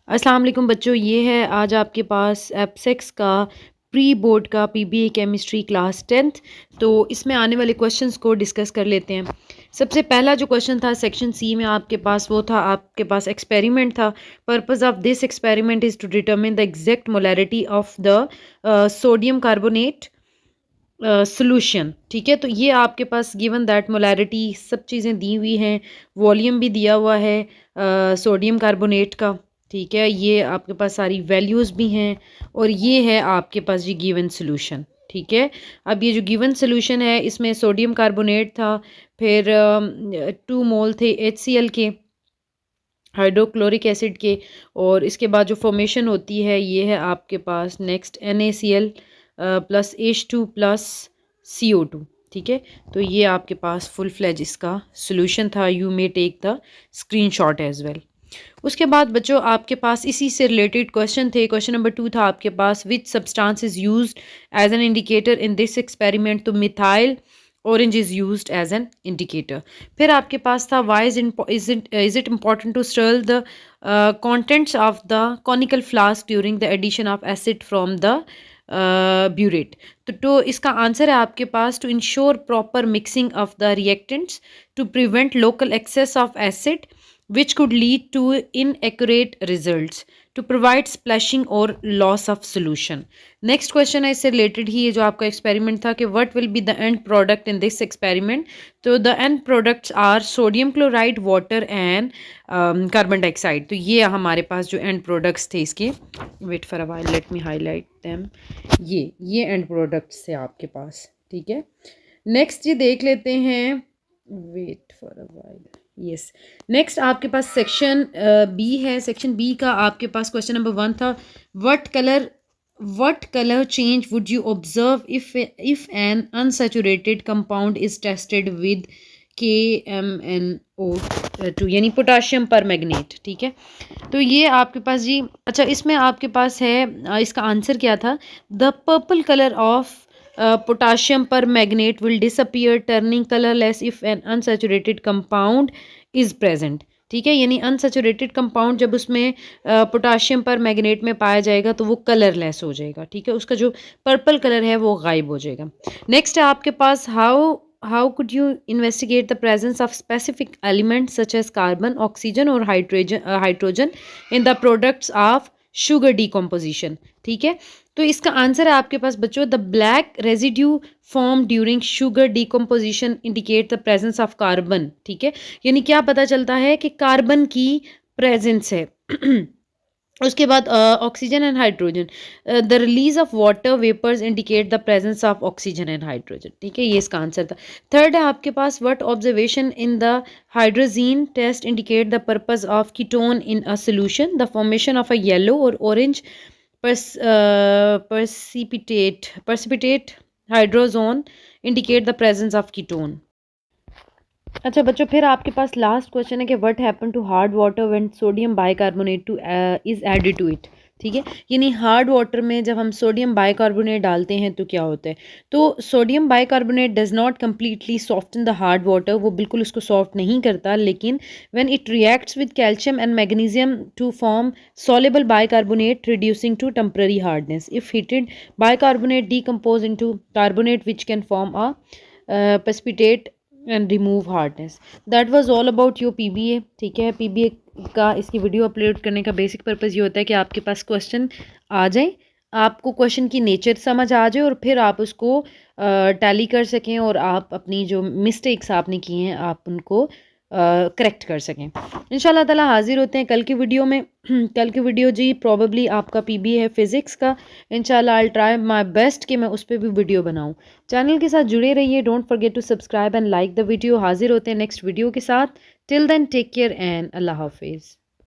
अस्सलाम वालेकुम बच्चों, ये है आज आपके पास एप्सेक्स का प्री बोर्ड का पीबीए केमिस्ट्री क्लास 10th। तो इसमें आने वाले क्वेश्चंस को डिस्कस कर लेते हैं। सबसे पहला जो क्वेश्चन था सेक्शन सी में आपके पास वो था, आपके पास एक्सपेरिमेंट था। Purpose of this experiment is to determine the exact molarity of the sodium carbonate solution. ठीक है, तो ये आपके पास गिवन दैट मोलैरिटी सब चीज़ें दी हुई हैं, वॉल्यूम भी दिया हुआ है सोडियम कार्बोनेट का। ठीक है, ये आपके पास सारी वैल्यूज़ भी हैं और ये है आपके पास जी गिवन सोल्यूशन। ठीक है, अब ये जो गिवन सोल्यूशन है इसमें सोडियम कार्बोनेट था, फिर 2 मोल थे HCl के, हाइड्रोक्लोरिक एसिड के, और इसके बाद जो फॉर्मेशन होती है ये है आपके पास next NaCl plus H2 plus CO2। ठीक है, तो ये आपके पास फुल फ्लेज इसका सोल्यूशन था। You may take the screenshot as well. उसके बाद बच्चों आपके पास इसी से रिलेटेड क्वेश्चन थे। क्वेश्चन नंबर 2 था आपके पास, which substance is used as an indicator in this experiment. तो methyl orange is used as an indicator. फिर आपके पास था, why is it important to stir the contents of the conical flask during the addition of acid from the burette. तो इसका answer है आपके पास, to ensure proper mixing of the reactants to prevent local excess of acid which could lead to inaccurate results, to provide splashing or loss of solution. Next question है इससे related ही, ये जो आपका experiment था कि what will be the end product in this experiment। तो the end products are sodium chloride, water and carbon dioxide। तो ये हमारे पास जो end products थे इसके, wait for a while let me highlight them। ये end products थे आपके पास। ठीक है, next ये देख लेते हैं, wait for a while, yes. Next आपके पास सेक्शन बी है। सेक्शन बी का आपके पास क्वेश्चन नंबर 1 था, what color change would you observe if an unsaturated compound is tested with KMnO2 यानी पोटाशियम परमैंगनेट। ठीक है, तो ये आपके पास जी, अच्छा इसमें आपके पास है इसका आंसर क्या था, the purple colour of potassium permanganate will disappear turning colorless if an unsaturated compound is present। ठीक है, यानी अनसेचुरेटेड कंपाउंड जब उसमें पोटाशियम पर मैग्नेट में पाया जाएगा तो वो कलरलेस हो जाएगा। ठीक है, उसका जो पर्पल कलर है वो गायब हो जाएगा। नेक्स्ट है आपके पास, how could you investigate the presence of specific elements such as carbon, oxygen और hydrogen in the products of sugar decomposition। ठीक है, तो इसका आंसर है आपके पास बच्चों, the black residue form during sugar decomposition indicate the presence of carbon. ठीक है, यानी क्या पता चलता है कि कार्बन की प्रेजेंस है। उसके बाद oxygen and hydrogen, the release of water vapours indicate the presence of oxygen and hydrogen. ठीक है, ये इसका आंसर था। थर्ड है आपके पास, what observation in the hydrogen test indicate the purpose of ketone in a solution. The formation of a yellow or orange precipitate hydrozone indicate the presence of ketone। अच्छा बच्चों, फिर आपके पास लास्ट क्वेश्चन है कि what happen to hard water when sodium bicarbonate is added to it. ठीक है, यानी hard water में जब हम सोडियम बाइकार्बोनेट डालते हैं तो क्या होता है। तो sodium bicarbonate does not completely soften the hard water, वो बिल्कुल उसको सॉफ्ट नहीं करता, लेकिन when it reacts with calcium and magnesium to form soluble bicarbonate reducing to temporary hardness। if heated, bicarbonate decompose into carbonate which can form a precipitate and remove hardness। that was all about your PBA। ठीक है, PBA का इसकी video upload करने का basic purpose ये होता है कि आपके पास क्वेश्चन आ जाए, आपको क्वेश्चन की नेचर समझ आ जाए और फिर आप उसको टैली कर सकें और आप अपनी जो मिस्टेक्स आपने की हैं आप उनको करेक्ट कर सकें। इंशाल्लाह ताला हाजिर होते हैं कल की वीडियो में। कल की वीडियो जी प्रॉबेबली आपका PBA है फिज़िक्स का। इंशाल्लाह आई ट्राई माय बेस्ट कि मैं उस पर भी वीडियो बनाऊं। चैनल के साथ जुड़े रहिए, don't forget to subscribe and like the video. हाजिर होते हैं नेक्स्ट वीडियो के साथ। Till then take care and अल्लाह हाफिज़।